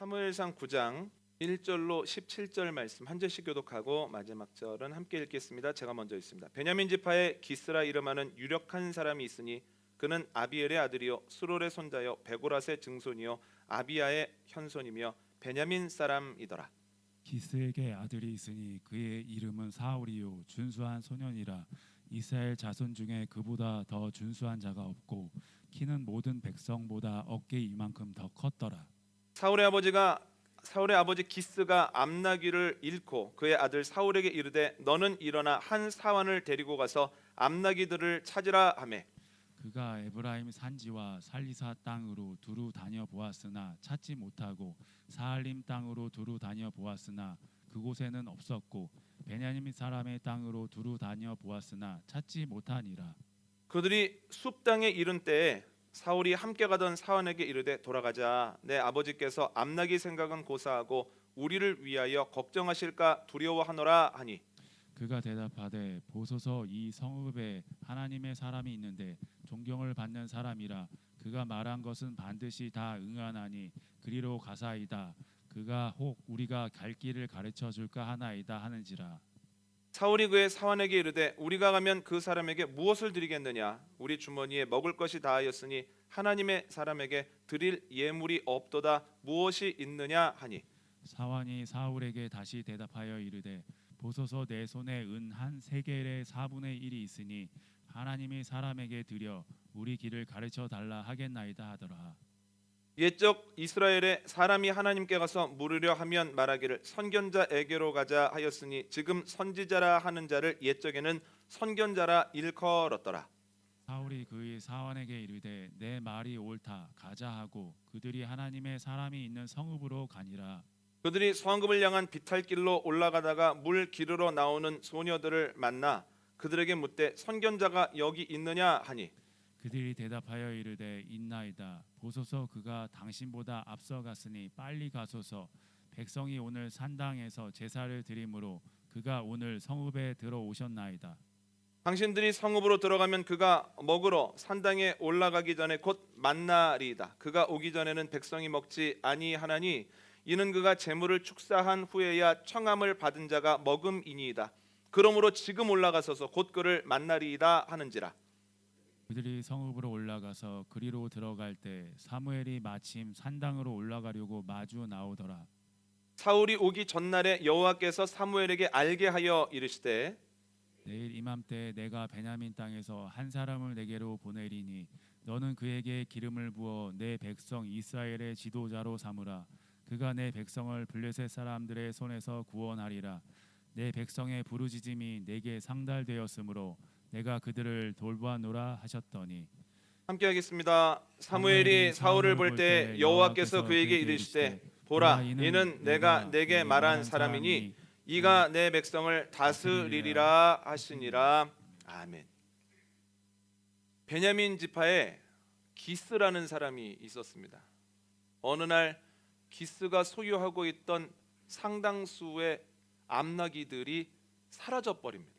사무엘상 9장 1절로 17절 말씀 한 절씩 교독하고 마지막 절은 함께 읽겠습니다. 제가 먼저 읽습니다. 베냐민 지파에 기스라 이름하는 유력한 사람이 있으니 그는 아비엘의 아들이요 수롤의 손자요 베고랏의 증손이요 아비야의 현손이며 베냐민 사람이더라. 기스에게 아들이 있으니 그의 이름은 사울이요 준수한 소년이라. 이스라엘 자손 중에 그보다 더 준수한 자가 없고 키는 모든 백성보다 어깨 이만큼 더 컸더라. 사울의 아버지 기스가 암나귀를 잃고 그의 아들 사울에게 이르되 너는 일어나 한 사환을 데리고 가서 암나귀들을 찾으라 하매 그가 에브라임 산지와 살리사 땅으로 두루 다녀 보았으나 찾지 못하고 사할림 땅으로 두루 다녀 보았으나 그곳에는 없었고 베냐민 사람의 땅으로 두루 다녀 보았으나 찾지 못하니라. 그들이 숲 땅에 이른 때에 사울이 함께 가던 사환에게 이르되 돌아가자. 내 아버지께서 암나귀 생각은 고사하고 우리를 위하여 걱정하실까 두려워하노라 하니 그가 대답하되 보소서 이 성읍에 하나님의 사람이 있는데 존경을 받는 사람이라. 그가 말한 것은 반드시 다 응하나니 그리로 가사이다. 그가 혹 우리가 갈 길을 가르쳐 줄까 하나이다 하는지라. 사울이 그의 사환에게 이르되 우리가 가면 그 사람에게 무엇을 드리겠느냐? 우리 주머니에 먹을 것이 다하였으니 하나님의 사람에게 드릴 예물이 없도다. 무엇이 있느냐 하니 사환이 사울에게 다시 대답하여 이르되 보소서 내 손에 은 한 세겔의 4분의 1이 있으니 하나님이 사람에게 드려 우리 길을 가르쳐 달라 하겠나이다 하더라. 옛적 이스라엘에 사람이 하나님께 가서 물으려 하면 말하기를 선견자에게로 가자 하였으니 지금 선지자라 하는 자를 옛적에는 선견자라 일컬었더라. 사울이 그의 사환에게 이르되 내 말이 옳다 가자 하고 그들이 하나님의 사람이 있는 성읍으로 가니라. 그들이 성읍을 향한 비탈길로 올라가다가 물 기르러 나오는 소녀들을 만나 그들에게 묻되 선견자가 여기 있느냐 하니 그들이 대답하여 이르되 있나이다. 보소서 그가 당신보다 앞서갔으니 빨리 가소서. 백성이 오늘 산당에서 제사를 드리므로 그가 오늘 성읍에 들어오셨나이다. 당신들이 성읍으로 들어가면 그가 먹으러 산당에 올라가기 전에 곧 만나리이다. 그가 오기 전에는 백성이 먹지 아니하나니 이는 그가 제물을 축사한 후에야 청함을 받은 자가 먹음이니이다. 그러므로 지금 올라가서서 곧 그를 만나리이다 하는지라. 그들이 성읍으로 올라가서 그리로 들어갈 때 사무엘이 마침 산당으로 올라가려고 마주 나오더라. 사울이 오기 전날에 여호와께서 사무엘에게 알게 하여 이르시되 내일 이맘때 내가 베냐민 땅에서 한 사람을 내게로 보내리니 너는 그에게 기름을 부어 내 백성 이스라엘의 지도자로 삼으라. 그가 내 백성을 블레셋 사람들의 손에서 구원하리라. 내 백성의 부르짖음이 내게 상달되었으므로 내가 그들을 돌보아노라 하셨더니 함께 하겠습니다. 사무엘이 사울을 볼 때 여호와께서 그에게 이르시되 보라 이는 내가 내게 말한 사람이니 이가 내 백성을 다스리리라 하시니라. 아멘. 베냐민 지파에 기스라는 사람이 있었습니다. 어느 날 기스가 소유하고 있던 상당수의 암나귀들이 사라져 버립니다.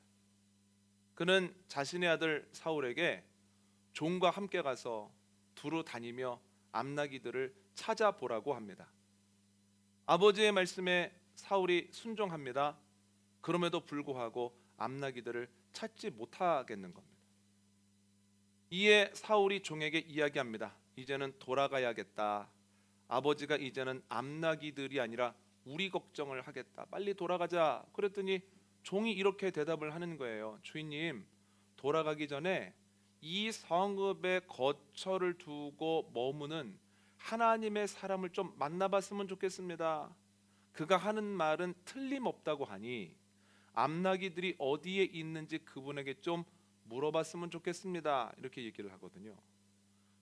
그는 자신의 아들 사울에게 종과 함께 가서 두루 다니며 암나귀들을 찾아보라고 합니다. 아버지의 말씀에 사울이 순종합니다. 그럼에도 불구하고 암나귀들을 찾지 못하겠는 겁니다. 이에 사울이 종에게 이야기합니다. 이제는 돌아가야겠다. 아버지가 이제는 암나귀들이 아니라 우리 걱정을 하겠다. 빨리 돌아가자. 그랬더니 종이 이렇게 대답을 하는 거예요. 주인님, 돌아가기 전에 이 성읍에 거처를 두고 머무는 하나님의 사람을 좀 만나봤으면 좋겠습니다. 그가 하는 말은 틀림없다고 하니 암나귀들이 어디에 있는지 그분에게 좀 물어봤으면 좋겠습니다. 이렇게 얘기를 하거든요.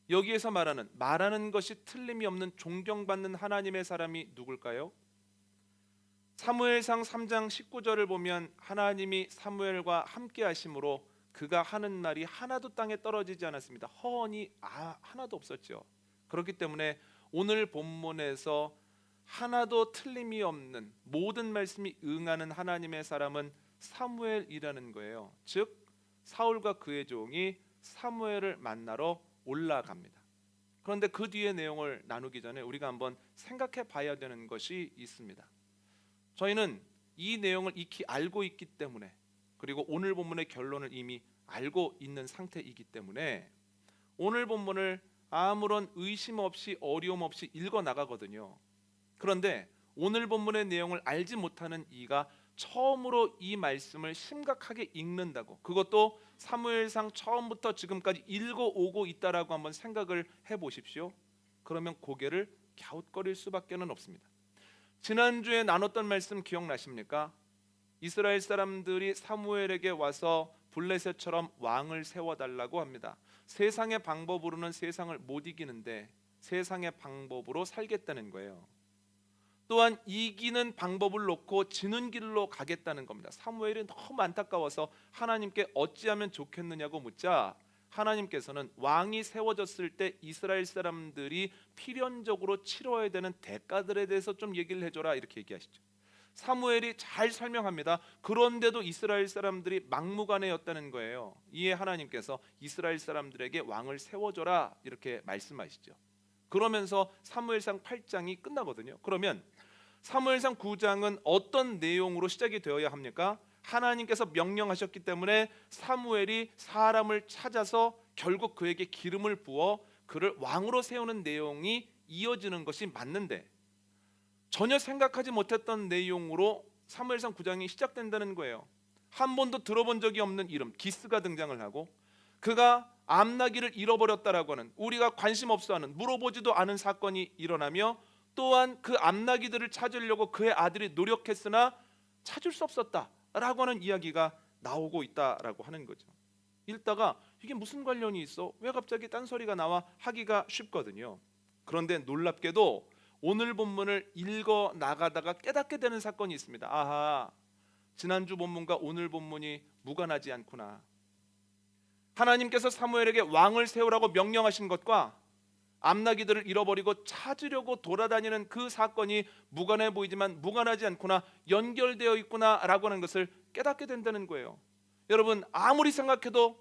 여기에서 말하는 것이 틀림이 없는 존경받는 하나님의 사람이 누굴까요? 사무엘상 3장 19절을 보면 하나님이 사무엘과 함께 하심으로 그가 하는 말이 하나도 땅에 떨어지지 않았습니다. 허언이 하나도 없었죠. 그렇기 때문에 오늘 본문에서 하나도 틀림이 없는 모든 말씀이 응하는 하나님의 사람은 사무엘이라는 거예요. 즉 사울과 그의 종이 사무엘을 만나러 올라갑니다. 그런데 그 뒤의 내용을 나누기 전에 우리가 한번 생각해 봐야 되는 것이 있습니다. 저희는 이 내용을 익히 알고 있기 때문에, 그리고 오늘 본문의 결론을 이미 알고 있는 상태이기 때문에 오늘 본문을 아무런 의심 없이 어려움 없이 읽어 나가거든요. 그런데 오늘 본문의 내용을 알지 못하는 이가 처음으로 이 말씀을 심각하게 읽는다고, 그것도 사무엘상 처음부터 지금까지 읽어오고 있다라고 한번 생각을 해보십시오. 그러면 고개를 갸웃거릴 수밖에는 없습니다. 지난주에 나눴던 말씀 기억나십니까? 이스라엘 사람들이 사무엘에게 와서 블레셋처럼 왕을 세워달라고 합니다. 세상의 방법으로는 세상을 못 이기는데 세상의 방법으로 살겠다는 거예요. 또한 이기는 방법을 놓고 지는 길로 가겠다는 겁니다. 사무엘이 너무 안타까워서 하나님께 어찌하면 좋겠느냐고 묻자 하나님께서는 왕이 세워졌을 때 이스라엘 사람들이 필연적으로 치러야 되는 대가들에 대해서 좀 얘기를 해줘라, 이렇게 얘기하시죠. 사무엘이 잘 설명합니다. 그런데도 이스라엘 사람들이 막무가내였다는 거예요. 이에 하나님께서 이스라엘 사람들에게 왕을 세워줘라, 이렇게 말씀하시죠. 그러면서 사무엘상 8장이 끝나거든요. 그러면 사무엘상 9장은 어떤 내용으로 시작이 되어야 합니까? 하나님께서 명령하셨기 때문에 사무엘이 사람을 찾아서 결국 그에게 기름을 부어 그를 왕으로 세우는 내용이 이어지는 것이 맞는데, 전혀 생각하지 못했던 내용으로 사무엘상 9장이 시작된다는 거예요. 한 번도 들어본 적이 없는 이름 기스가 등장을 하고, 그가 암나기를 잃어버렸다라고 하는, 우리가 관심 없어하는, 물어보지도 않은 사건이 일어나며, 또한 그 암나기들을 찾으려고 그의 아들이 노력했으나 찾을 수 없었다라고 하는 이야기가 나오고 있다라고 하는 거죠. 읽다가 이게 무슨 관련이 있어? 왜 갑자기 딴소리가 나와? 하기가 쉽거든요. 그런데 놀랍게도 오늘 본문을 읽어 나가다가 깨닫게 되는 사건이 있습니다. 아하, 지난주 본문과 오늘 본문이 무관하지 않구나. 하나님께서 사무엘에게 왕을 세우라고 명령하신 것과 암나기들을 잃어버리고 찾으려고 돌아다니는 그 사건이 무관해 보이지만 무관하지 않구나, 연결되어 있구나라고 하는 것을 깨닫게 된다는 거예요. 여러분, 아무리 생각해도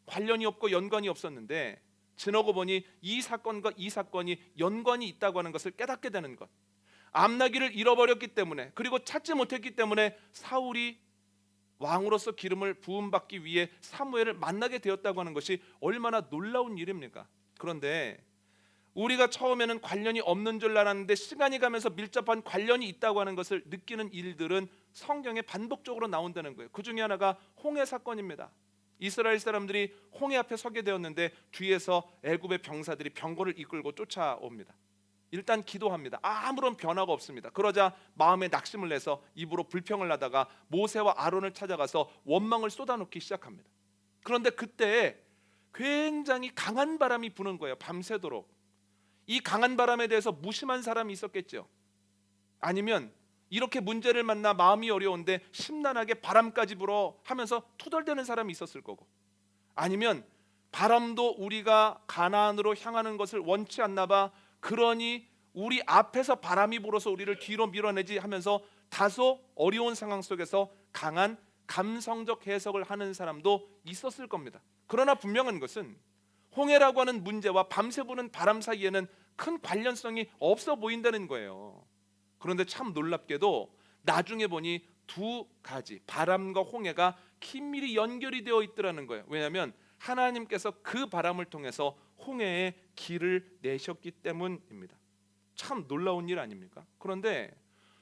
관련이 없고 연관이 없었는데 지나고 보니 이 사건과 이 사건이 연관이 있다고 하는 것을 깨닫게 되는 것. 암나기를 잃어버렸기 때문에, 그리고 찾지 못했기 때문에 사울이 왕으로서 기름을 부음받기 위해 사무엘을 만나게 되었다고 하는 것이 얼마나 놀라운 일입니까? 그런데 우리가 처음에는 관련이 없는 줄 알았는데 시간이 가면서 밀접한 관련이 있다고 하는 것을 느끼는 일들은 성경에 반복적으로 나온다는 거예요. 그 중에 하나가 홍해 사건입니다. 이스라엘 사람들이 홍해 앞에 서게 되었는데 뒤에서 애굽의 병사들이 병거를 이끌고 쫓아옵니다. 일단 기도합니다. 아무런 변화가 없습니다. 그러자 마음에 낙심을 내서 입으로 불평을 하다가 모세와 아론을 찾아가서 원망을 쏟아놓기 시작합니다. 그런데 그때 굉장히 강한 바람이 부는 거예요. 밤새도록. 이 강한 바람에 대해서 무심한 사람이 있었겠죠. 아니면 이렇게 문제를 만나 마음이 어려운데 심란하게 바람까지 불어 하면서 투덜대는 사람이 있었을 거고, 아니면 바람도 우리가 가나안으로 향하는 것을 원치 않나 봐, 그러니 우리 앞에서 바람이 불어서 우리를 뒤로 밀어내지 하면서 다소 어려운 상황 속에서 강한 감성적 해석을 하는 사람도 있었을 겁니다. 그러나 분명한 것은 홍해라고 하는 문제와 밤새 부는 바람 사이에는 큰 관련성이 없어 보인다는 거예요. 그런데 참 놀랍게도 나중에 보니 두 가지, 바람과 홍해가 긴밀히 연결이 되어 있더라는 거예요. 왜냐하면 하나님께서 그 바람을 통해서 홍해에 길을 내셨기 때문입니다. 참 놀라운 일 아닙니까? 그런데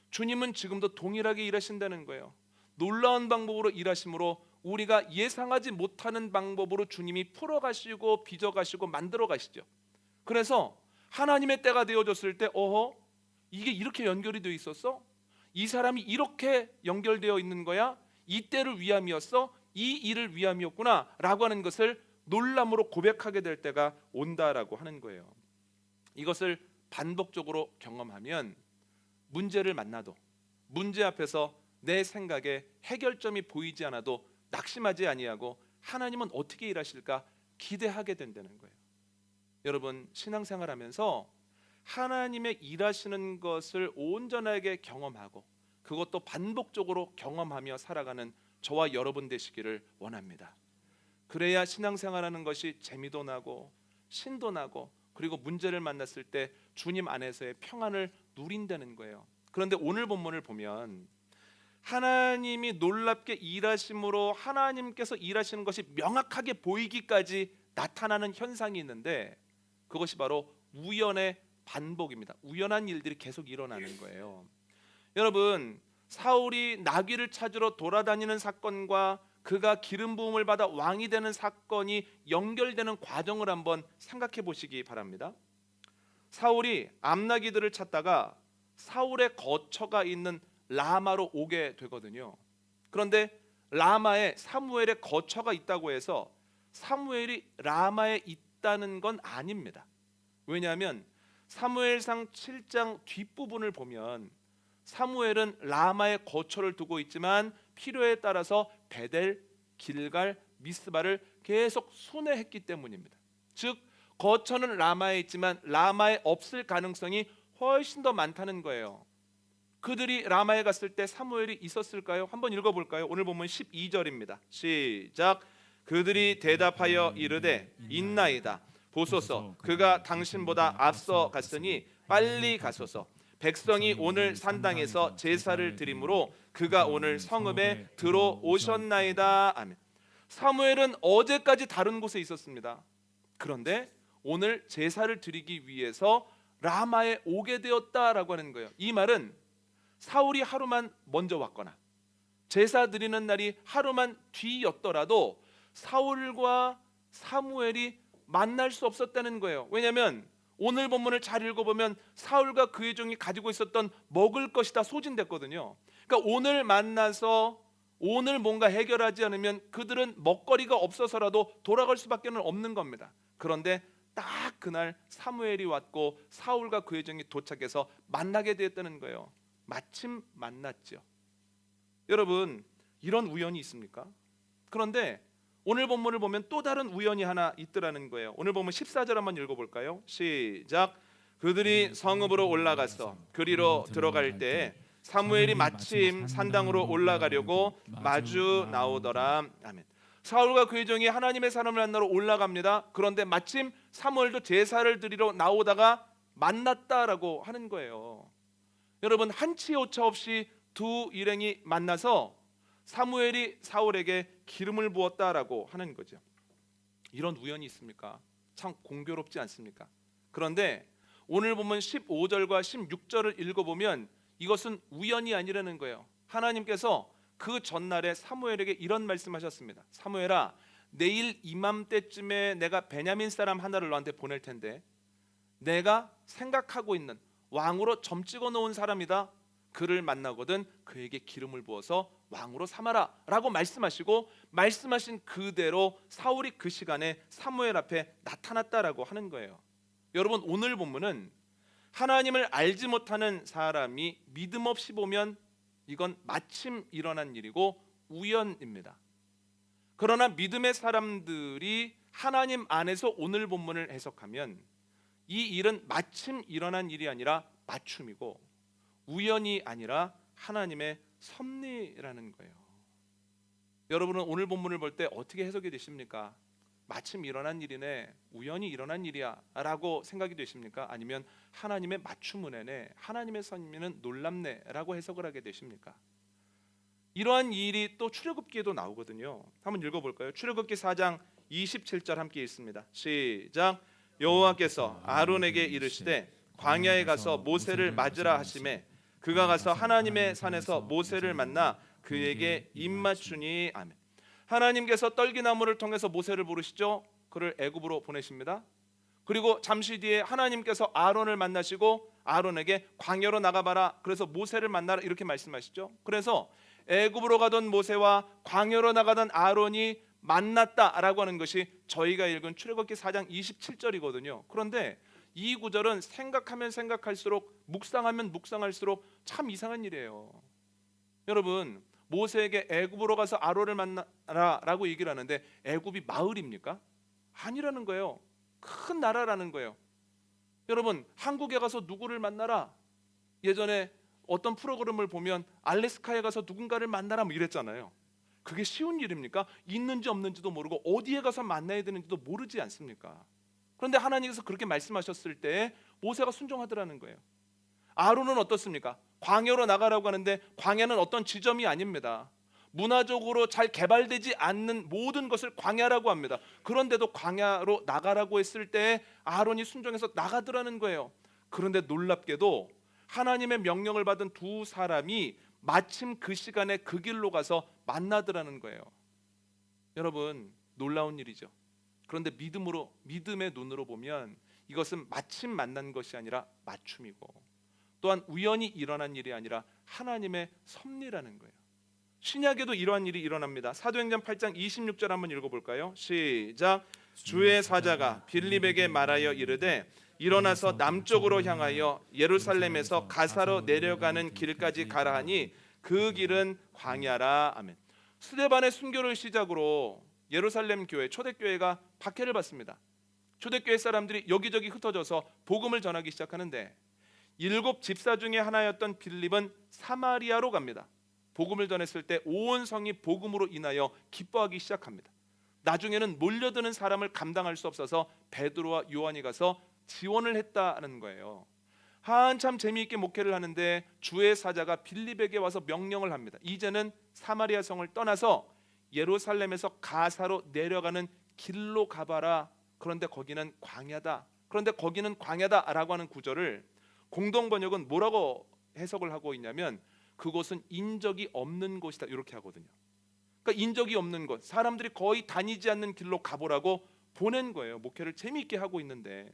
주님은 지금도 동일하게 일하신다는 거예요. 놀라운 방법으로 일하심으로 우리가 예상하지 못하는 방법으로 주님이 풀어가시고 빚어가시고 만들어가시죠. 그래서 하나님의 때가 되어졌을 때, 어허, 이게 이렇게 연결이 되어 있었어? 이 사람이 이렇게 연결되어 있는 거야? 이 때를 위함이었어? 이 일을 위함이었구나 라고 하는 것을 놀람으로 고백하게 될 때가 온다라고 하는 거예요. 이것을 반복적으로 경험하면 문제를 만나도, 문제 앞에서 내 생각에 해결점이 보이지 않아도 낙심하지 아니하고 하나님은 어떻게 일하실까 기대하게 된다는 거예요. 여러분, 신앙생활하면서 하나님의 일하시는 것을 온전하게 경험하고 그것도 반복적으로 경험하며 살아가는 저와 여러분 되시기를 원합니다. 그래야 신앙생활하는 것이 재미도 나고 신도 나고, 그리고 문제를 만났을 때 주님 안에서의 평안을 누린다는 거예요. 그런데 오늘 본문을 보면 하나님이 놀랍게 일하심으로 하나님께서 일하시는 것이 명확하게 보이기까지 나타나는 현상이 있는데 그것이 바로 우연의 반복입니다. 우연한 일들이 계속 일어나는 거예요. 여러분, 사울이 나귀를 찾으러 돌아다니는 사건과 그가 기름 부음을 받아 왕이 되는 사건이 연결되는 과정을 한번 생각해 보시기 바랍니다. 사울이 암나귀들을 찾다가 사울의 거처가 있는 라마로 오게 되거든요. 그런데 라마에 사무엘의 거처가 있다고 해서 사무엘이 라마에 있다는 건 아닙니다. 왜냐하면 사무엘상 7장 뒷부분을 보면 사무엘은 라마에 거처를 두고 있지만 필요에 따라서 베델, 길갈, 미스바를 계속 순회했기 때문입니다. 즉 거처는 라마에 있지만 라마에 없을 가능성이 훨씬 더 많다는 거예요. 그들이 라마에 갔을 때 사무엘이 있었을까요? 한번 읽어볼까요? 오늘 보면 12절입니다. 시작. 그들이 대답하여 이르되 있나이다. 보소서 그가 당신보다 앞서 갔으니 빨리 가소서. 백성이 오늘 산당에서 제사를 드리므로 그가 오늘 성읍에 들어오셨나이다. 아멘. 사무엘은 어제까지 다른 곳에 있었습니다. 그런데 오늘 제사를 드리기 위해서 라마에 오게 되었다라고 하는 거예요. 이 말은 사울이 하루만 먼저 왔거나 제사 드리는 날이 하루만 뒤였더라도 사울과 사무엘이 만날 수 없었다는 거예요. 왜냐하면 오늘 본문을 잘 읽어보면 사울과 그의 종이 가지고 있었던 먹을 것이 다 소진됐거든요. 그러니까 오늘 만나서 오늘 뭔가 해결하지 않으면 그들은 먹거리가 없어서라도 돌아갈 수밖에 없는 겁니다. 그런데 딱 그날 사무엘이 왔고 사울과 그의 종이 도착해서 만나게 되었다는 거예요. 마침 만났죠. 여러분, 이런 우연이 있습니까? 그런데 오늘 본문을 보면 또 다른 우연이 하나 있더라는 거예요. 오늘 보면 14절 한번 읽어볼까요? 시작. 그들이 성읍으로 올라가서 그리로 들어갈 때 사무엘이 마침 산당으로 올라가려고 마주 나오더라. 아멘. 사울과 그의 종이 하나님의 사람을 만나러 올라갑니다. 그런데 마침 사무엘도 제사를 드리러 나오다가 만났다라고 하는 거예요. 여러분, 한치 오차 없이 두 일행이 만나서 사무엘이 사울에게 기름을 부었다라고 하는 거죠. 이런 우연이 있습니까? 참 공교롭지 않습니까? 그런데 오늘 보면 15절과 16절을 읽어보면 이것은 우연이 아니라는 거예요. 하나님께서 그 전날에 사무엘에게 이런 말씀하셨습니다. 사무엘아, 내일 이맘때쯤에 내가 베냐민 사람 하나를 너한테 보낼 텐데 내가 생각하고 있는 왕으로 점 찍어 놓은 사람이다. 그를 만나거든 그에게 기름을 부어서 왕으로 삼아라 라고 말씀하시고 말씀하신 그대로 사울이 그 시간에 사무엘 앞에 나타났다라고 하는 거예요. 여러분, 오늘 본문은 하나님을 알지 못하는 사람이 믿음 없이 보면 이건 마침 일어난 일이고 우연입니다. 그러나 믿음의 사람들이 하나님 안에서 오늘 본문을 해석하면 이 일은 마침 일어난 일이 아니라 맞춤이고 우연이 아니라 하나님의 섭리라는 거예요. 여러분은 오늘 본문을 볼 때 어떻게 해석이 되십니까? 마침 일어난 일이네, 우연히 일어난 일이야 라고 생각이 되십니까? 아니면 하나님의 맞춤 은혜네, 하나님의 섭리는 놀랍네 라고 해석을 하게 되십니까? 이러한 일이 또 출애굽기에도 나오거든요. 한번 읽어볼까요? 출애굽기 4장 27절 함께 읽습니다. 시작. 여호와께서 아론에게 이르시되 광야에 가서 모세를 맞으라 하시매 그가 가서 하나님의 산에서 모세를 만나 그에게 입맞추니. 아멘. 하나님께서 떨기나무를 통해서 모세를 부르시죠. 그를 애굽으로 보내십니다. 그리고 잠시 뒤에 하나님께서 아론을 만나시고 아론에게 광야로 나가봐라, 그래서 모세를 만나라 이렇게 말씀하시죠. 그래서 애굽으로 가던 모세와 광야로 나가던 아론이 만났다라고 하는 것이 저희가 읽은 출애굽기 4장 27절이거든요. 그런데 이 구절은 생각하면 생각할수록 묵상하면 묵상할수록 참 이상한 일이에요. 여러분, 모세에게 애굽으로 가서 아론을 만나라라고 얘기를 하는데 애굽이 마을입니까? 아니라는 거예요. 큰 나라라는 거예요. 여러분, 한국에 가서 누구를 만나라, 예전에 어떤 프로그램을 보면 알래스카에 가서 누군가를 만나라 뭐 이랬잖아요. 그게 쉬운 일입니까? 있는지 없는지도 모르고 어디에 가서 만나야 되는지도 모르지 않습니까? 그런데 하나님께서 그렇게 말씀하셨을 때 모세가 순종하더라는 거예요. 아론은 어떻습니까? 광야로 나가라고 하는데 광야는 어떤 지점이 아닙니다. 문화적으로 잘 개발되지 않는 모든 것을 광야라고 합니다. 그런데도 광야로 나가라고 했을 때 아론이 순종해서 나가더라는 거예요. 그런데 놀랍게도 하나님의 명령을 받은 두 사람이 마침 그 시간에 그 길로 가서 만나더라는 거예요. 여러분, 놀라운 일이죠. 그런데 믿음의 눈으로 보면 이것은 마침 만난 것이 아니라 맞춤이고, 또한 우연히 일어난 일이 아니라 하나님의 섭리라는 거예요. 신약에도 이러한 일이 일어납니다. 사도행전 8장 26절 한번 읽어볼까요? 시작. 주의 사자가 빌립에게 말하여 이르되 일어나서 남쪽으로 향하여 예루살렘에서 가사로 내려가는 길까지 가라 하니 그 길은 광야라. 아멘. 스데반의 순교를 시작으로 예루살렘 교회, 초대교회가 박해를 받습니다. 초대교회 사람들이 여기저기 흩어져서 복음을 전하기 시작하는데 7 집사 중에 하나였던 빌립은 사마리아로 갑니다. 복음을 전했을 때 온 성이 복음으로 인하여 기뻐하기 시작합니다. 나중에는 몰려드는 사람을 감당할 수 없어서 베드로와 요한이 가서 지원을 했다는 거예요. 한참 재미있게 목회를 하는데 주의 사자가 빌립에게 와서 명령을 합니다. 이제는 사마리아 성을 떠나서 예루살렘에서 가사로 내려가는 길로 가봐라. 그런데 거기는 광야다. 그런데 거기는 광야다라고 하는 구절을 공동 번역은 뭐라고 해석을 하고 있냐면 그곳은 인적이 없는 곳이다 이렇게 하거든요. 그러니까 인적이 없는 곳, 사람들이 거의 다니지 않는 길로 가보라고 보낸 거예요. 목회를 재미있게 하고 있는데,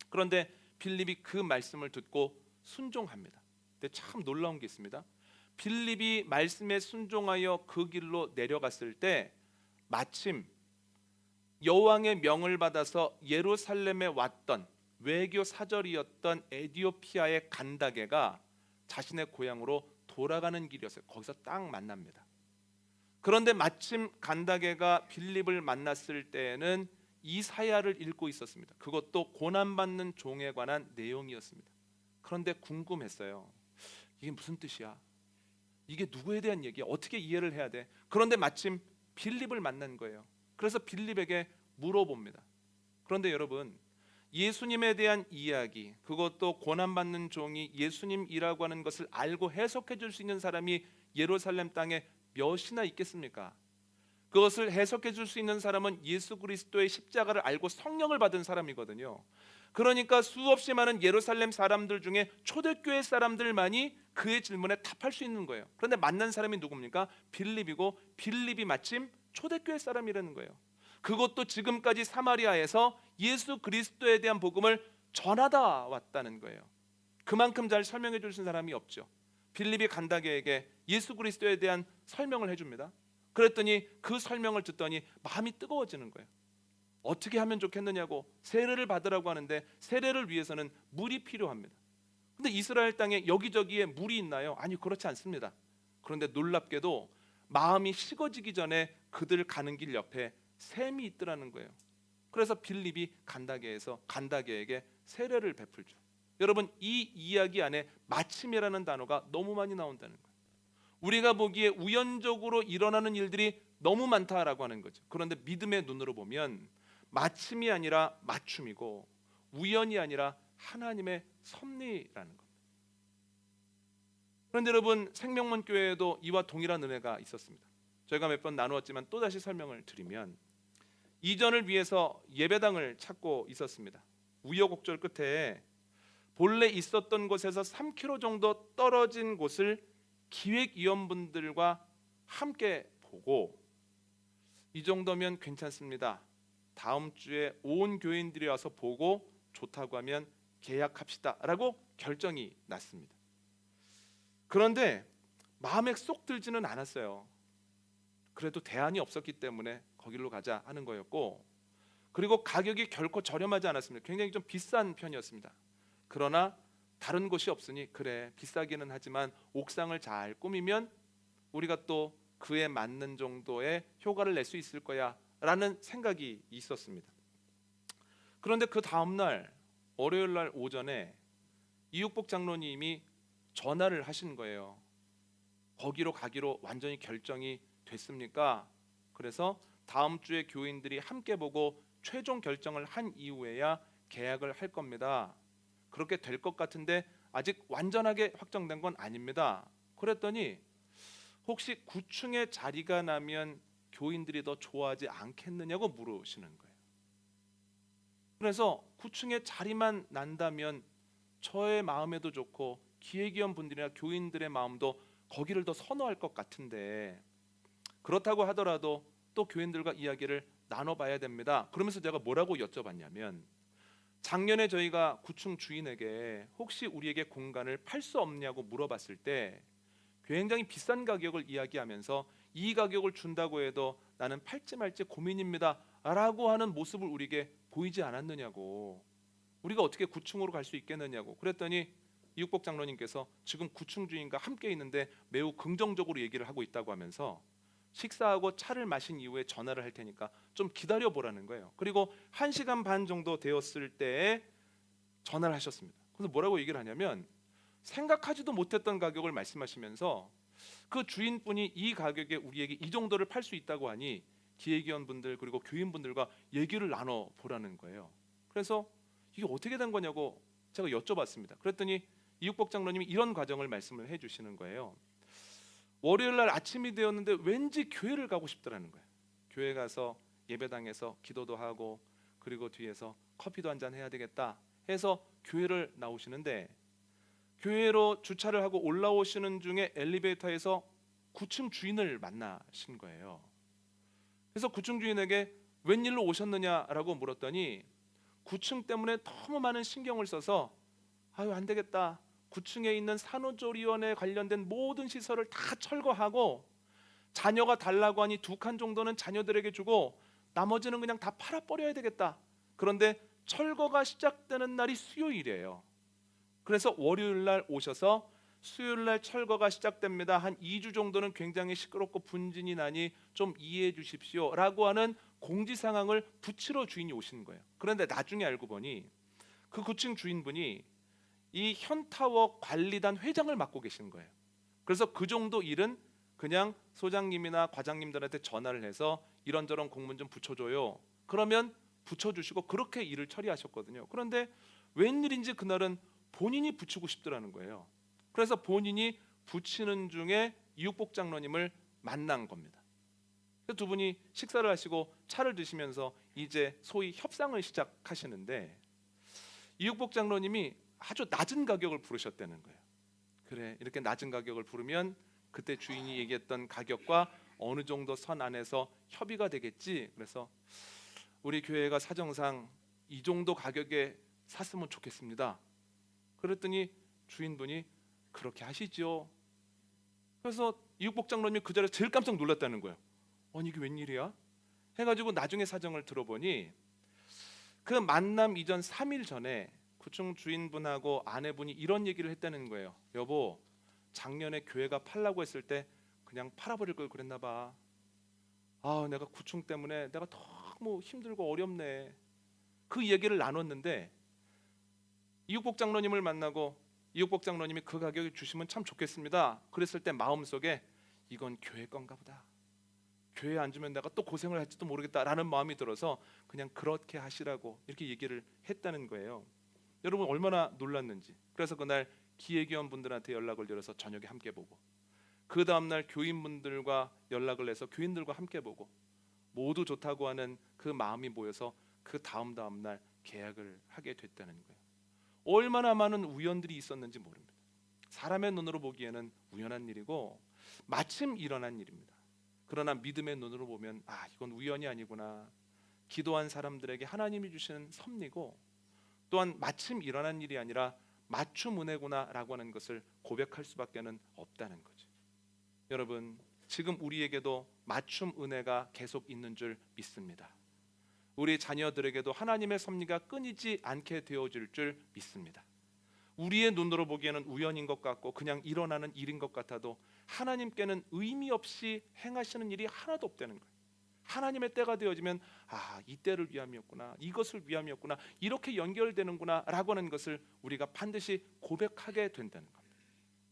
그런데 빌립이 그 말씀을 듣고 순종합니다. 근데 참 놀라운 게 있습니다. 빌립이 말씀에 순종하여 그 길로 내려갔을 때 마침 여왕의 명을 받아서 예루살렘에 왔던 외교 사절이었던 에디오피아의 간다게가 자신의 고향으로 돌아가는 길이었어요. 거기서 딱 만납니다. 그런데 마침 간다게가 빌립을 만났을 때에는 이사야를 읽고 있었습니다. 그것도 고난받는 종에 관한 내용이었습니다. 그런데 궁금했어요. 이게 무슨 뜻이야? 이게 누구에 대한 얘기야? 어떻게 이해를 해야 돼? 그런데 마침 빌립을 만난 거예요. 그래서 빌립에게 물어봅니다. 그런데 여러분, 예수님에 대한 이야기, 그것도 고난받는 종이 예수님이라고 하는 것을 알고 해석해 줄 수 있는 사람이 예루살렘 땅에 몇이나 있겠습니까? 그것을 해석해 줄 수 있는 사람은 예수 그리스도의 십자가를 알고 성령을 받은 사람이거든요. 그러니까 수없이 많은 예루살렘 사람들 중에 초대교회 사람들만이 그의 질문에 답할 수 있는 거예요. 그런데 만난 사람이 누굽니까? 빌립이고, 빌립이 마침 초대교회 사람이라는 거예요. 그것도 지금까지 사마리아에서 예수 그리스도에 대한 복음을 전하다 왔다는 거예요. 그만큼 잘 설명해 줄 수 있는 사람이 없죠. 빌립이 간다게에게 예수 그리스도에 대한 설명을 해줍니다. 그랬더니 그 설명을 듣더니 마음이 뜨거워지는 거예요. 어떻게 하면 좋겠느냐고 세례를 받으라고 하는데 세례를 위해서는 물이 필요합니다. 근데 이스라엘 땅에 여기저기에 물이 있나요? 아니, 그렇지 않습니다. 그런데 놀랍게도 마음이 식어지기 전에 그들 가는 길 옆에 샘이 있더라는 거예요. 그래서 빌립이 간다게에게 세례를 베풀죠. 여러분, 이 이야기 안에 마침이라는 단어가 너무 많이 나온다는 거예요. 우리가 보기에 우연적으로 일어나는 일들이 너무 많다라고 하는 거죠. 그런데 믿음의 눈으로 보면 마침이 아니라 맞춤이고, 우연이 아니라 하나님의 섭리라는 겁니다. 그런데 여러분, 생명문 교회에도 이와 동일한 은혜가 있었습니다. 저희가 몇 번 나누었지만 또다시 설명을 드리면, 이전을 위해서 예배당을 찾고 있었습니다. 우여곡절 끝에 본래 있었던 곳에서 3km 정도 떨어진 곳을 기획위원분들과 함께 보고, 이 정도면 괜찮습니다. 다음 주에 온 교인들이 와서 보고 좋다고 하면 계약합시다 라고 결정이 났습니다. 그런데 마음에 쏙 들지는 않았어요. 그래도 대안이 없었기 때문에 거길로 가자 하는 거였고, 그리고 가격이 결코 저렴하지 않았습니다. 굉장히 좀 비싼 편이었습니다. 그러나 다른 곳이 없으니 그래, 비싸기는 하지만 옥상을 잘 꾸미면 우리가 또 그에 맞는 정도의 효과를 낼 수 있을 거야 라는 생각이 있었습니다. 그런데 그 다음날 월요일 날 오전에 이육복 장로님이 전화를 하신 거예요. 거기로 가기로 완전히 결정이 됐습니까? 그래서 다음 주에 교인들이 함께 보고 최종 결정을 한 이후에야 계약을 할 겁니다. 그렇게 될 것 같은데 아직 완전하게 확정된 건 아닙니다. 그랬더니 혹시 9층에 자리가 나면 교인들이 더 좋아하지 않겠느냐고 물으시는 거예요. 그래서 9층에 자리만 난다면 저의 마음에도 좋고 기획위원 분들이나 교인들의 마음도 거기를 더 선호할 것 같은데, 그렇다고 하더라도 또 교인들과 이야기를 나눠봐야 됩니다. 그러면서 제가 뭐라고 여쭤봤냐면, 작년에 저희가 9층 주인에게 혹시 우리에게 공간을 팔 수 없냐고 물어봤을 때 굉장히 비싼 가격을 이야기하면서 이 가격을 준다고 해도 나는 팔지 말지 고민입니다 라고 하는 모습을 우리에게 보이지 않았느냐고, 우리가 어떻게 9층으로 갈 수 있겠느냐고. 그랬더니 이육복 장로님께서 지금 9층 주인과 함께 있는데 매우 긍정적으로 얘기를 하고 있다고 하면서 식사하고 차를 마신 이후에 전화를 할 테니까 좀 기다려 보라는 거예요. 그리고 1시간 반 정도 되었을 때에 전화를 하셨습니다. 그래서 뭐라고 얘기를 하냐면, 생각하지도 못했던 가격을 말씀하시면서 그 주인분이 이 가격에 우리에게 이 정도를 팔 수 있다고 하니 기획위원분들 그리고 교인분들과 얘기를 나눠 보라는 거예요. 그래서 이게 어떻게 된 거냐고 제가 여쭤봤습니다. 그랬더니 이육복 장로님이 이런 과정을 말씀을 해주시는 거예요. 월요일 날 아침이 되었는데 왠지 교회를 가고 싶더라는 거예요. 교회 가서 예배당에서 기도도 하고 그리고 뒤에서 커피도 한잔 해야 되겠다 해서 교회를 나오시는데, 교회로 주차를 하고 올라오시는 중에 엘리베이터에서 9층 주인을 만나신 거예요. 그래서 9층 주인에게 웬일로 오셨느냐라고 물었더니 9층 때문에 너무 많은 신경을 써서 아유 안 되겠다, 9층에 있는 산후조리원에 관련된 모든 시설을 다 철거하고 자녀가 달라고 하니 2칸 정도는 자녀들에게 주고 나머지는 그냥 다 팔아버려야 되겠다. 그런데 철거가 시작되는 날이 수요일이에요. 그래서 월요일 날 오셔서 수요일 날 철거가 시작됩니다. 한 2주 정도는 굉장히 시끄럽고 분진이 나니 좀 이해해 주십시오 라고 하는 공지 상황을 붙이러 주인이 오신 거예요. 그런데 나중에 알고 보니 그 9층 주인분이 이 현타워 관리단 회장을 맡고 계신 거예요. 그래서 그 정도 일은 그냥 소장님이나 과장님들한테 전화를 해서 이런저런 공문 좀 붙여줘요. 그러면 붙여주시고 그렇게 일을 처리하셨거든요. 그런데 웬일인지 그날은 본인이 붙이고 싶더라는 거예요. 그래서 본인이 붙이는 중에 이육복 장로님을 만난 겁니다. 그래서 두 분이 식사를 하시고 차를 드시면서 이제 소위 협상을 시작하시는데, 이육복 장로님이 아주 낮은 가격을 부르셨다는 거예요. 그래, 이렇게 낮은 가격을 부르면 그때 주인이 얘기했던 가격과 어느 정도 선 안에서 협의가 되겠지. 그래서 우리 교회가 사정상 이 정도 가격에 샀으면 좋겠습니다. 그랬더니 주인분이 그렇게 하시죠. 그래서 이육복 장로님이 그 자리에서 제일 깜짝 놀랐다는 거예요. 아니 이게 웬일이야? 해가지고 나중에 사정을 들어보니 그 만남 이전 3일 전에 9층 주인분하고 아내분이 이런 얘기를 했다는 거예요. 여보, 작년에 교회가 팔라고 했을 때 그냥 팔아버릴 걸 그랬나 봐. 아, 내가 9층 때문에 내가 너무 힘들고 어렵네. 그 얘기를 나눴는데 이육복 장로님을 만나고 이육복 장로님이 그 가격을 주시면 참 좋겠습니다. 그랬을 때 마음속에 이건 교회 건가 보다. 교회에 안 주면 내가 또 고생을 할지도 모르겠다라는 마음이 들어서 그냥 그렇게 하시라고 이렇게 얘기를 했다는 거예요. 여러분 얼마나 놀랐는지. 그래서 그날 기획위원분들한테 연락을 드려서 저녁에 함께 보고, 그 다음날 교인분들과 연락을 해서 교인들과 함께 보고 모두 좋다고 하는 그 마음이 모여서 그 다음날 계약을 하게 됐다는 거예요. 얼마나 많은 우연들이 있었는지 모릅니다. 사람의 눈으로 보기에는 우연한 일이고 마침 일어난 일입니다. 그러나 믿음의 눈으로 보면 아, 이건 우연이 아니구나. 기도한 사람들에게 하나님이 주시는 섭리고, 또한 마침 일어난 일이 아니라 맞춤 은혜구나라고 하는 것을 고백할 수밖에는 없다는 거죠. 여러분, 지금 우리에게도 맞춤 은혜가 계속 있는 줄 믿습니다. 우리 자녀들에게도 하나님의 섭리가 끊이지 않게 되어질 줄 믿습니다. 우리의 눈으로 보기에는 우연인 것 같고 그냥 일어나는 일인 것 같아도 하나님께는 의미 없이 행하시는 일이 하나도 없다는 거예요. 하나님의 때가 되어지면 아, 이 때를 위함이었구나, 이것을 위함이었구나, 이렇게 연결되는구나 라고 하는 것을 우리가 반드시 고백하게 된다는 겁니다.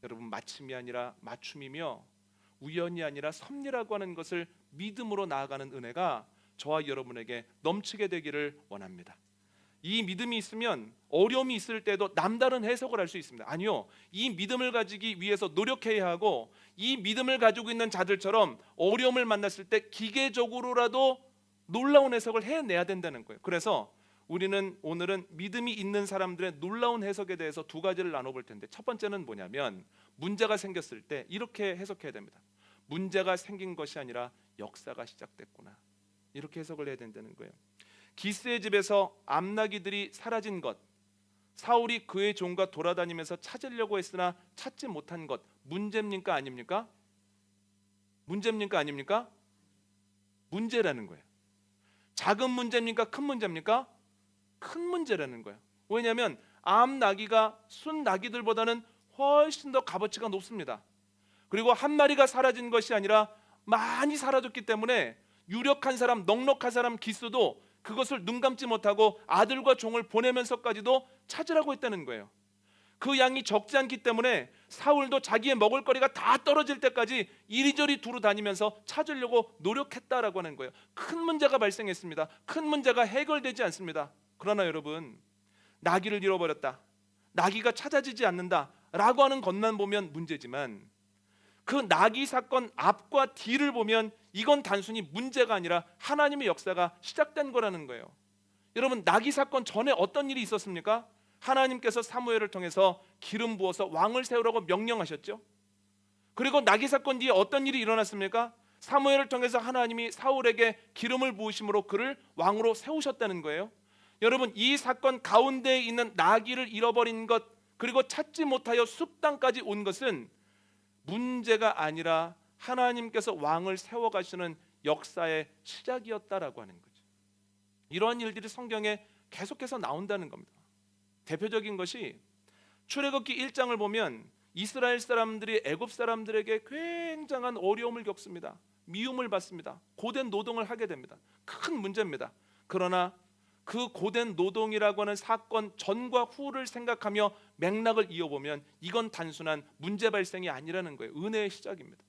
여러분, 마침이 아니라 맞춤이며 우연이 아니라 섭리라고 하는 것을 믿음으로 나아가는 은혜가 저와 여러분에게 넘치게 되기를 원합니다. 이 믿음이 있으면 어려움이 있을 때도 남다른 해석을 할 수 있습니다. 아니요, 이 믿음을 가지기 위해서 노력해야 하고, 이 믿음을 가지고 있는 자들처럼 어려움을 만났을 때 기계적으로라도 놀라운 해석을 해내야 된다는 거예요. 그래서 우리는 오늘은 믿음이 있는 사람들의 놀라운 해석에 대해서 두 가지를 나눠볼 텐데, 첫 번째는 뭐냐면 문제가 생겼을 때 이렇게 해석해야 됩니다. 문제가 생긴 것이 아니라 역사가 시작됐구나, 이렇게 해석을 해야 된다는 거예요. 기스의 집에서 암나귀들이 사라진 것, 사울이 그의 종과 돌아다니면서 찾으려고 했으나 찾지 못한 것, 문제입니까 아닙니까? 문제입니까 아닙니까? 문제라는 거예요. 작은 문제입니까 큰 문제입니까? 큰 문제라는 거예요. 왜냐하면 암나귀가 순나귀들보다는 훨씬 더 값어치가 높습니다. 그리고 한 마리가 사라진 것이 아니라 많이 사라졌기 때문에 유력한 사람, 넉넉한 사람 기스도 그것을 눈 감지 못하고 아들과 종을 보내면서까지도 찾으라고 했다는 거예요. 그 양이 적지 않기 때문에 사울도 자기의 먹을거리가 다 떨어질 때까지 이리저리 두루 다니면서 찾으려고 노력했다라고 하는 거예요. 큰 문제가 발생했습니다. 큰 문제가 해결되지 않습니다. 그러나 여러분, 나귀를 잃어버렸다, 나귀가 찾아지지 않는다 라고 하는 것만 보면 문제지만, 그 나귀 사건 앞과 뒤를 보면 이건 단순히 문제가 아니라 하나님의 역사가 시작된 거라는 거예요. 여러분, 나귀 사건 전에 어떤 일이 있었습니까? 하나님께서 사무엘을 통해서 기름 부어서 왕을 세우라고 명령하셨죠. 그리고 나귀 사건 뒤에 어떤 일이 일어났습니까? 사무엘을 통해서 하나님이 사울에게 기름을 부으심으로 그를 왕으로 세우셨다는 거예요. 여러분, 이 사건 가운데에 있는 나귀를 잃어버린 것, 그리고 찾지 못하여 숲땅까지 온 것은 문제가 아니라 하나님께서 왕을 세워가시는 역사의 시작이었다라고 하는 거죠. 이러한 일들이 성경에 계속해서 나온다는 겁니다. 대표적인 것이 출애굽기 1장을 보면 이스라엘 사람들이 애굽 사람들에게 굉장한 어려움을 겪습니다. 미움을 받습니다. 고된 노동을 하게 됩니다. 큰 문제입니다. 그러나 그 고된 노동이라고 하는 사건 전과 후를 생각하며 맥락을 이어보면 이건 단순한 문제 발생이 아니라는 거예요. 은혜의 시작입니다.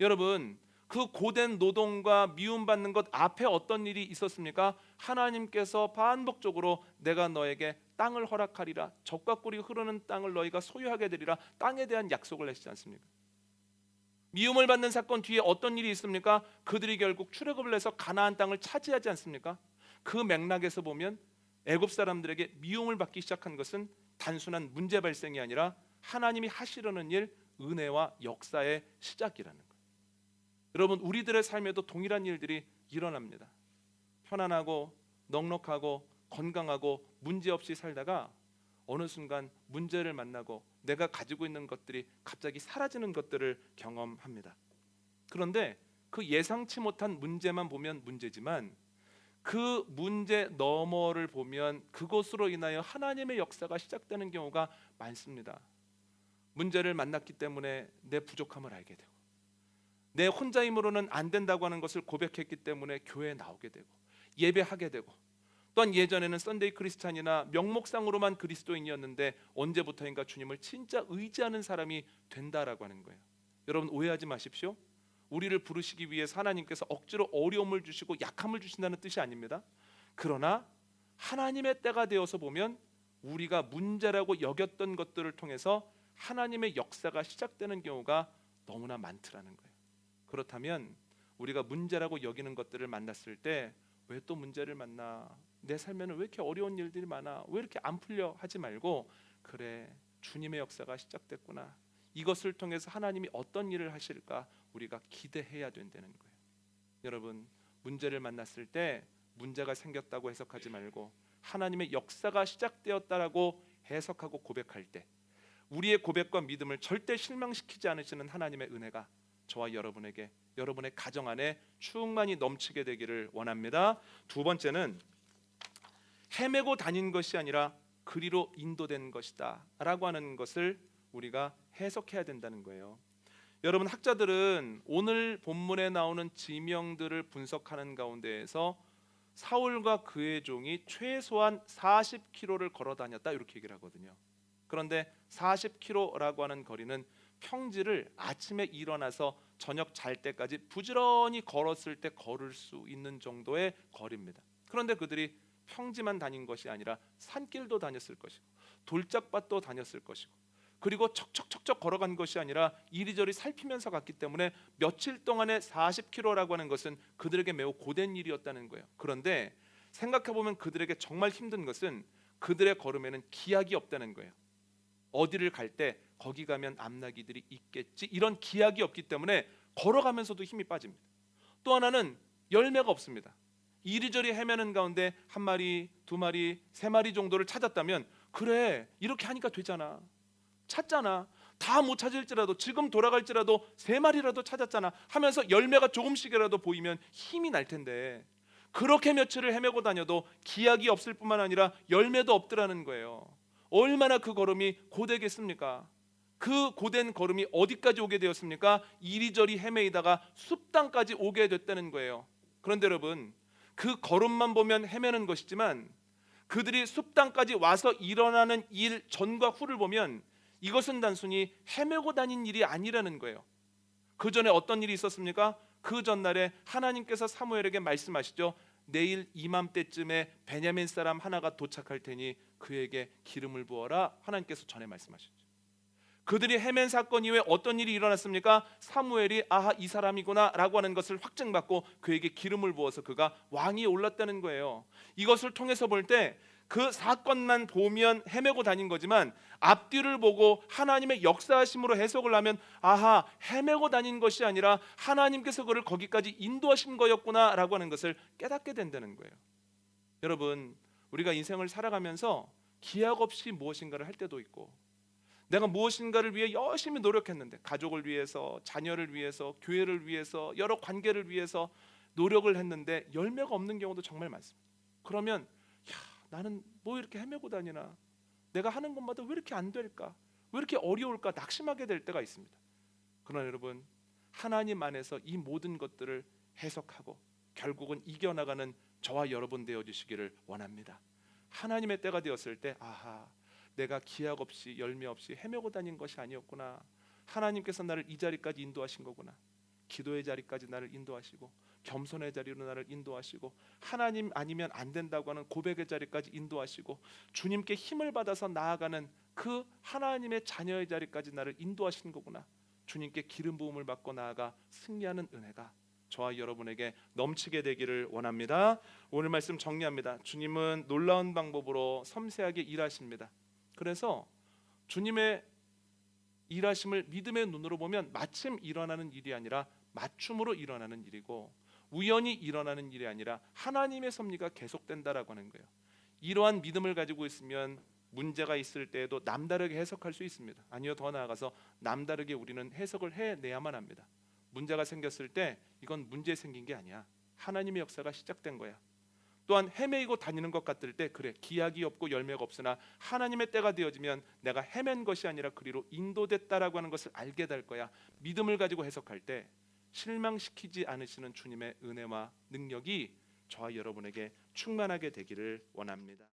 여러분, 그 고된 노동과 미움받는 것 앞에 어떤 일이 있었습니까? 하나님께서 반복적으로 내가 너에게 땅을 허락하리라, 젖과 꿀이 흐르는 땅을 너희가 소유하게 되리라, 땅에 대한 약속을 하시지 않습니까? 미움을 받는 사건 뒤에 어떤 일이 있습니까? 그들이 결국 출애굽을 해서 가나안 땅을 차지하지 않습니까? 그 맥락에서 보면 애굽 사람들에게 미움을 받기 시작한 것은 단순한 문제 발생이 아니라 하나님이 하시려는 일, 은혜와 역사의 시작이라는 거예요. 여러분, 우리들의 삶에도 동일한 일들이 일어납니다. 편안하고 넉넉하고 건강하고 문제없이 살다가 어느 순간 문제를 만나고 내가 가지고 있는 것들이 갑자기 사라지는 것들을 경험합니다. 그런데 그 예상치 못한 문제만 보면 문제지만, 그 문제 너머를 보면 그것으로 인하여 하나님의 역사가 시작되는 경우가 많습니다. 문제를 만났기 때문에 내 부족함을 알게 되고, 내 혼자 힘으로는 안 된다고 하는 것을 고백했기 때문에 교회에 나오게 되고 예배하게 되고, 또한 예전에는 썬데이 크리스찬이나 명목상으로만 그리스도인이었는데 언제부터인가 주님을 진짜 의지하는 사람이 된다라고 하는 거예요. 여러분, 오해하지 마십시오. 우리를 부르시기 위해서 하나님께서 억지로 어려움을 주시고 약함을 주신다는 뜻이 아닙니다. 그러나 하나님의 때가 되어서 보면 우리가 문제라고 여겼던 것들을 통해서 하나님의 역사가 시작되는 경우가 너무나 많더라는 거예요. 그렇다면 우리가 문제라고 여기는 것들을 만났을 때 왜 또 문제를 만나? 내 삶에는 왜 이렇게 어려운 일들이 많아? 왜 이렇게 안 풀려? 하지 말고, 그래, 주님의 역사가 시작됐구나, 이것을 통해서 하나님이 어떤 일을 하실까 우리가 기대해야 된다는 거예요. 여러분, 문제를 만났을 때 문제가 생겼다고 해석하지 말고 하나님의 역사가 시작되었다라고 해석하고 고백할 때 우리의 고백과 믿음을 절대 실망시키지 않으시는 하나님의 은혜가 저와 여러분에게, 여러분의 가정 안에 충만히 넘치게 되기를 원합니다. 두 번째는 헤매고 다닌 것이 아니라 그리로 인도된 것이다 라고 하는 것을 우리가 해석해야 된다는 거예요. 여러분, 학자들은 오늘 본문에 나오는 지명들을 분석하는 가운데에서 사울과 그의 종이 최소한 40km를 걸어 다녔다, 이렇게 얘기를 하거든요. 그런데 40km라고 하는 거리는 평지를 아침에 일어나서 저녁 잘 때까지 부지런히 걸었을 때 걸을 수 있는 정도의 거리입니다. 그런데 그들이 평지만 다닌 것이 아니라 산길도 다녔을 것이고 돌짝밭도 다녔을 것이고 그리고 척척척척 걸어간 것이 아니라 이리저리 살피면서 갔기 때문에 며칠 동안의 40km라고 하는 것은 그들에게 매우 고된 일이었다는 거예요. 그런데 생각해보면 그들에게 정말 힘든 것은 그들의 걸음에는 기약이 없다는 거예요. 어디를 갈 때 거기 가면 암나기들이 있겠지 이런 기약이 없기 때문에 걸어가면서도 힘이 빠집니다. 또 하나는 열매가 없습니다. 이리저리 헤매는 가운데 한 마리, 두 마리, 세 마리 정도를 찾았다면 그래 이렇게 하니까 되잖아. 찾잖아. 다 못 찾을지라도 지금 돌아갈지라도 세 마리라도 찾았잖아 하면서 열매가 조금씩이라도 보이면 힘이 날 텐데 그렇게 며칠을 헤매고 다녀도 기약이 없을 뿐만 아니라 열매도 없더라는 거예요. 얼마나 그 걸음이 고되겠습니까? 그 고된 걸음이 어디까지 오게 되었습니까? 이리저리 헤매이다가 숲땅까지 오게 됐다는 거예요. 그런데 여러분 그 걸음만 보면 헤매는 것이지만 그들이 숲땅까지 와서 일어나는 일 전과 후를 보면 이것은 단순히 헤매고 다닌 일이 아니라는 거예요. 그 전에 어떤 일이 있었습니까? 그 전날에 하나님께서 사무엘에게 말씀하시죠. 내일 이맘때쯤에 베냐민 사람 하나가 도착할 테니 그에게 기름을 부어라. 하나님께서 전에 말씀하셨죠. 그들이 헤맨 사건 이후에 어떤 일이 일어났습니까? 사무엘이 아하 이 사람이구나 라고 하는 것을 확증받고 그에게 기름을 부어서 그가 왕위에 올랐다는 거예요. 이것을 통해서 볼 때 그 사건만 보면 헤매고 다닌 거지만 앞뒤를 보고 하나님의 역사하심으로 해석을 하면 아하 헤매고 다닌 것이 아니라 하나님께서 그를 거기까지 인도하신 거였구나 라고 하는 것을 깨닫게 된다는 거예요. 여러분 우리가 인생을 살아가면서 기약 없이 무엇인가를 할 때도 있고 내가 무엇인가를 위해 열심히 노력했는데 가족을 위해서, 자녀를 위해서, 교회를 위해서, 여러 관계를 위해서 노력을 했는데 열매가 없는 경우도 정말 많습니다. 그러면 야, 나는 뭐 이렇게 헤매고 다니나? 내가 하는 것마다 왜 이렇게 안 될까? 왜 이렇게 어려울까? 낙심하게 될 때가 있습니다. 그러나 여러분 하나님 안에서 이 모든 것들을 해석하고 결국은 이겨나가는 저와 여러분 되어주시기를 원합니다. 하나님의 때가 되었을 때 아하 내가 기약 없이 열매 없이 헤매고 다닌 것이 아니었구나. 하나님께서 나를 이 자리까지 인도하신 거구나. 기도의 자리까지 나를 인도하시고 겸손의 자리로 나를 인도하시고 하나님 아니면 안 된다고 하는 고백의 자리까지 인도하시고 주님께 힘을 받아서 나아가는 그 하나님의 자녀의 자리까지 나를 인도하신 거구나. 주님께 기름 부음을 받고 나아가 승리하는 은혜가 저와 여러분에게 넘치게 되기를 원합니다. 오늘 말씀 정리합니다. 주님은 놀라운 방법으로 섬세하게 일하십니다. 그래서 주님의 일하심을 믿음의 눈으로 보면 마침 일어나는 일이 아니라 맞춤으로 일어나는 일이고 우연히 일어나는 일이 아니라 하나님의 섭리가 계속된다라고 하는 거예요. 이러한 믿음을 가지고 있으면 문제가 있을 때에도 남다르게 해석할 수 있습니다. 아니요 더 나아가서 남다르게 우리는 해석을 해내야만 합니다. 문제가 생겼을 때 이건 문제 생긴 게 아니야. 하나님의 역사가 시작된 거야. 또한 헤매이고 다니는 것 같을 때 그래 기약이 없고 열매가 없으나 하나님의 때가 되어지면 내가 헤맨 것이 아니라 그리로 인도됐다라고 하는 것을 알게 될 거야. 믿음을 가지고 해석할 때 실망시키지 않으시는 주님의 은혜와 능력이 저와 여러분에게 충만하게 되기를 원합니다.